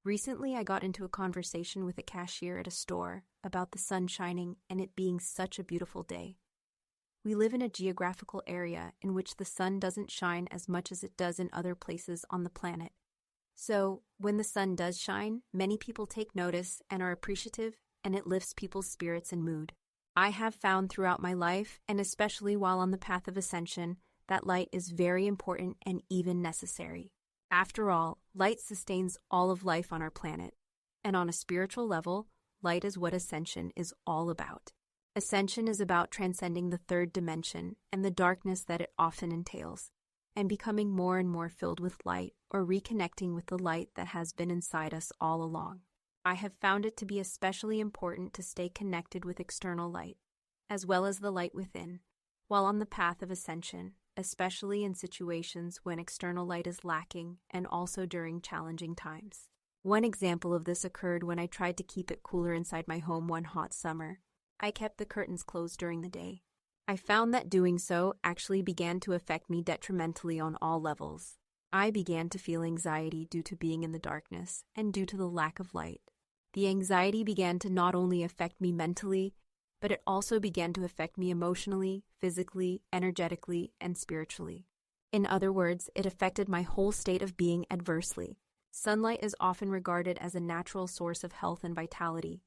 Recently, I got into a conversation with a cashier at a store about the sun shining and it being such a beautiful day. We live in a geographical area in which the sun doesn't shine as much as it does in other places on the planet. So, when the sun does shine, many people take notice and are appreciative, and it lifts people's spirits and mood. I have found throughout my life, and especially while on the path of ascension, that light is very important and even necessary. After all, light sustains all of life on our planet. And on a spiritual level, light is what ascension is all about. Ascension is about transcending the third dimension and the darkness that it often entails, and becoming more and more filled with light or reconnecting with the light that has been inside us all along. I have found it to be especially important to stay connected with external light, as well as the light within, while on the path of ascension, especially in situations when external light is lacking and also during challenging times. One example of this occurred when I tried to keep it cooler inside my home one hot summer. I kept the curtains closed during the day. I found that doing so actually began to affect me detrimentally on all levels. I began to feel anxiety due to being in the darkness and due to the lack of light. The anxiety began to not only affect me mentally, but it also began to affect me emotionally, physically, energetically, and spiritually. In other words, it affected my whole state of being adversely. Sunlight is often regarded as a natural source of health and vitality.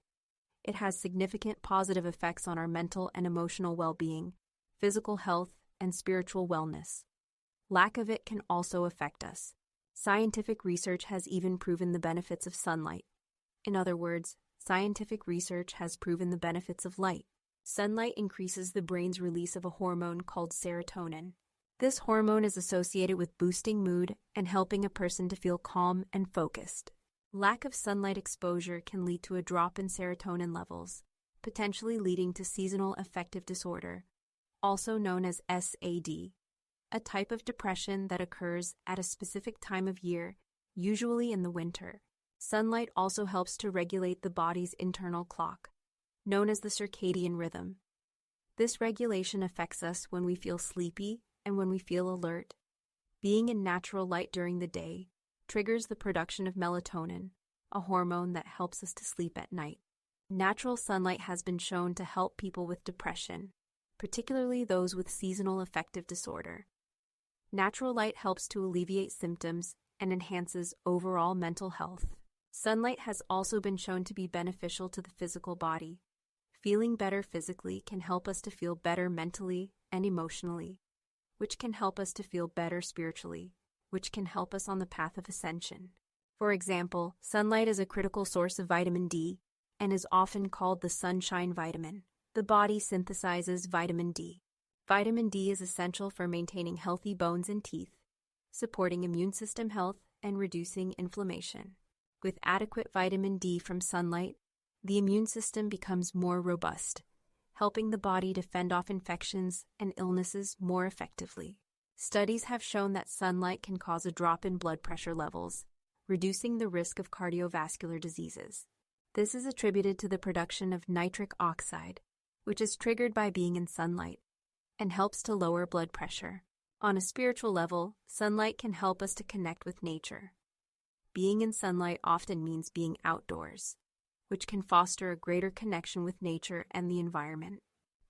It has significant positive effects on our mental and emotional well-being, physical health, and spiritual wellness. Lack of it can also affect us. Scientific research has even proven the benefits of sunlight. In other words, scientific research has proven the benefits of light. Sunlight increases the brain's release of a hormone called serotonin. This hormone is associated with boosting mood and helping a person to feel calm and focused. Lack of sunlight exposure can lead to a drop in serotonin levels, potentially leading to seasonal affective disorder, also known as SAD, a type of depression that occurs at a specific time of year, usually in the winter. Sunlight also helps to regulate the body's internal clock, known as the circadian rhythm. This regulation affects us when we feel sleepy and when we feel alert. Being in natural light during the day triggers the production of melatonin, a hormone that helps us to sleep at night. Natural sunlight has been shown to help people with depression, particularly those with seasonal affective disorder. Natural light helps to alleviate symptoms and enhances overall mental health. Sunlight has also been shown to be beneficial to the physical body. Feeling better physically can help us to feel better mentally and emotionally, which can help us to feel better spiritually, which can help us on the path of ascension. For example, sunlight is a critical source of vitamin D and is often called the sunshine vitamin. The body synthesizes vitamin D. Vitamin D is essential for maintaining healthy bones and teeth, supporting immune system health, and reducing inflammation. With adequate vitamin D from sunlight, the immune system becomes more robust, helping the body to fend off infections and illnesses more effectively. Studies have shown that sunlight can cause a drop in blood pressure levels, reducing the risk of cardiovascular diseases. This is attributed to the production of nitric oxide, which is triggered by being in sunlight, and helps to lower blood pressure. On a spiritual level, sunlight can help us to connect with nature. Being in sunlight often means being outdoors, which can foster a greater connection with nature and the environment.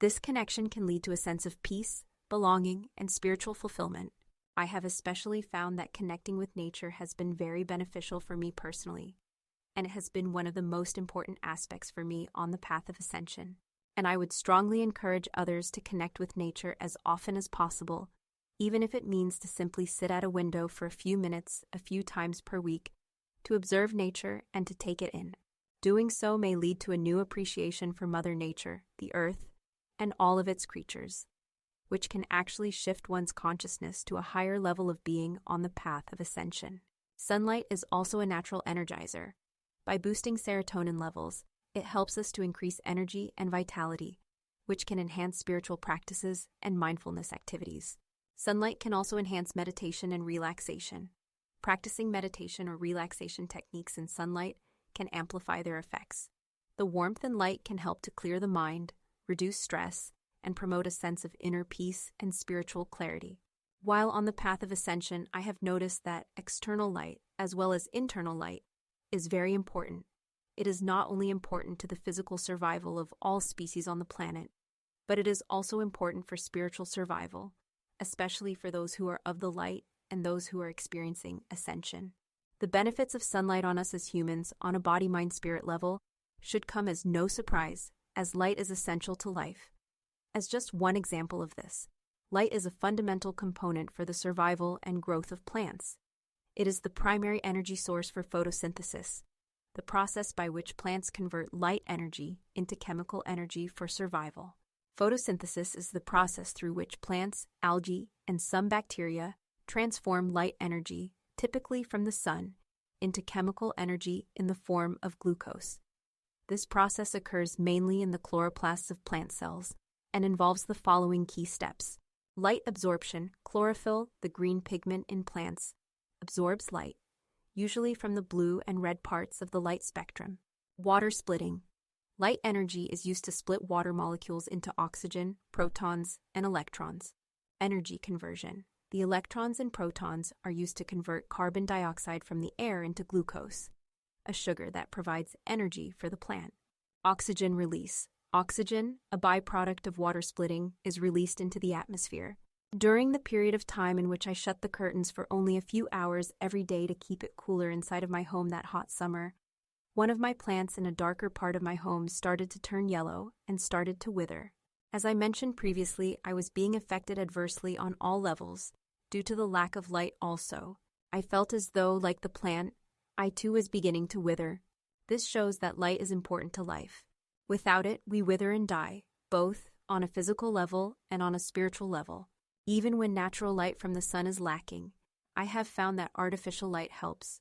This connection can lead to a sense of peace, belonging, and spiritual fulfillment. I have especially found that connecting with nature has been very beneficial for me personally, and it has been one of the most important aspects for me on the path of ascension. And I would strongly encourage others to connect with nature as often as possible, even if it means to simply sit at a window for a few minutes, a few times per week, to observe nature and to take it in. Doing so may lead to a new appreciation for Mother Nature, the earth, and all of its creatures, which can actually shift one's consciousness to a higher level of being on the path of ascension. Sunlight is also a natural energizer. By boosting serotonin levels, it helps us to increase energy and vitality, which can enhance spiritual practices and mindfulness activities. Sunlight can also enhance meditation and relaxation. Practicing meditation or relaxation techniques in sunlight can amplify their effects. The warmth and light can help to clear the mind, reduce stress, and promote a sense of inner peace and spiritual clarity. While on the path of ascension, I have noticed that external light, as well as internal light, is very important. It is not only important to the physical survival of all species on the planet, but it is also important for spiritual survival, especially for those who are of the light and those who are experiencing ascension. The benefits of sunlight on us as humans on a body-mind-spirit level should come as no surprise, as light is essential to life. As just one example of this, light is a fundamental component for the survival and growth of plants. It is the primary energy source for photosynthesis, the process by which plants convert light energy into chemical energy for survival. Photosynthesis is the process through which plants, algae, and some bacteria transform light energy, typically from the sun, into chemical energy in the form of glucose. This process occurs mainly in the chloroplasts of plant cells and involves the following key steps. Light absorption. Chlorophyll, the green pigment in plants, absorbs light, usually from the blue and red parts of the light spectrum. Water splitting. Light energy is used to split water molecules into oxygen, protons, and electrons. Energy conversion. The electrons and protons are used to convert carbon dioxide from the air into glucose, a sugar that provides energy for the plant. Oxygen release. Oxygen, a byproduct of water splitting, is released into the atmosphere. During the period of time in which I shut the curtains for only a few hours every day to keep it cooler inside of my home that hot summer, one of my plants in a darker part of my home started to turn yellow and started to wither. As I mentioned previously, I was being affected adversely on all levels due to the lack of light also. I felt as though, like the plant, I too was beginning to wither. This shows that light is important to life. Without it, we wither and die, both on a physical level and on a spiritual level. Even when natural light from the sun is lacking, I have found that artificial light helps.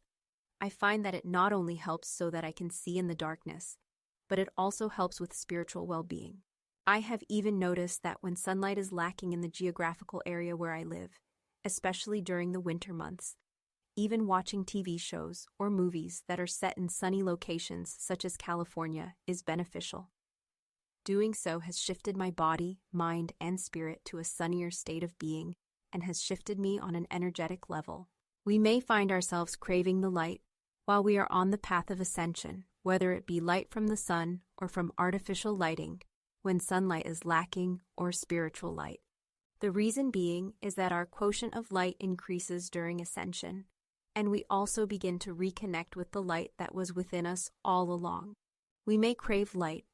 I find that it not only helps so that I can see in the darkness, but it also helps with spiritual well-being. I have even noticed that when sunlight is lacking in the geographical area where I live, especially during the winter months, even watching TV shows or movies that are set in sunny locations such as California is beneficial. Doing so has shifted my body, mind, and spirit to a sunnier state of being and has shifted me on an energetic level. We may find ourselves craving the light while we are on the path of ascension, whether it be light from the sun or from artificial lighting, when sunlight is lacking, or spiritual light. The reason being is that our quotient of light increases during ascension, and we also begin to reconnect with the light that was within us all along. We may crave light,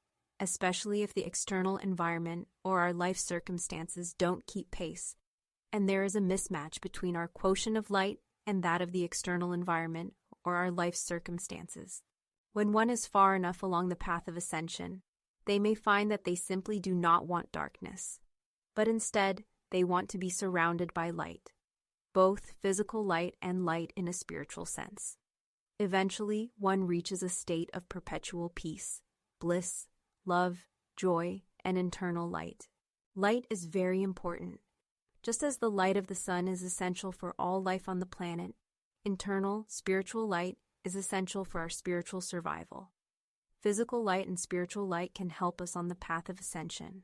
especially if the external environment or our life circumstances don't keep pace, and there is a mismatch between our quotient of light and that of the external environment or our life circumstances. When one is far enough along the path of ascension, they may find that they simply do not want darkness, but instead they want to be surrounded by light, both physical light and light in a spiritual sense. Eventually, one reaches a state of perpetual peace, bliss, love, joy, and internal light. Light is very important. Just as the light of the sun is essential for all life on the planet, internal, spiritual light is essential for our spiritual survival. Physical light and spiritual light can help us on the path of ascension.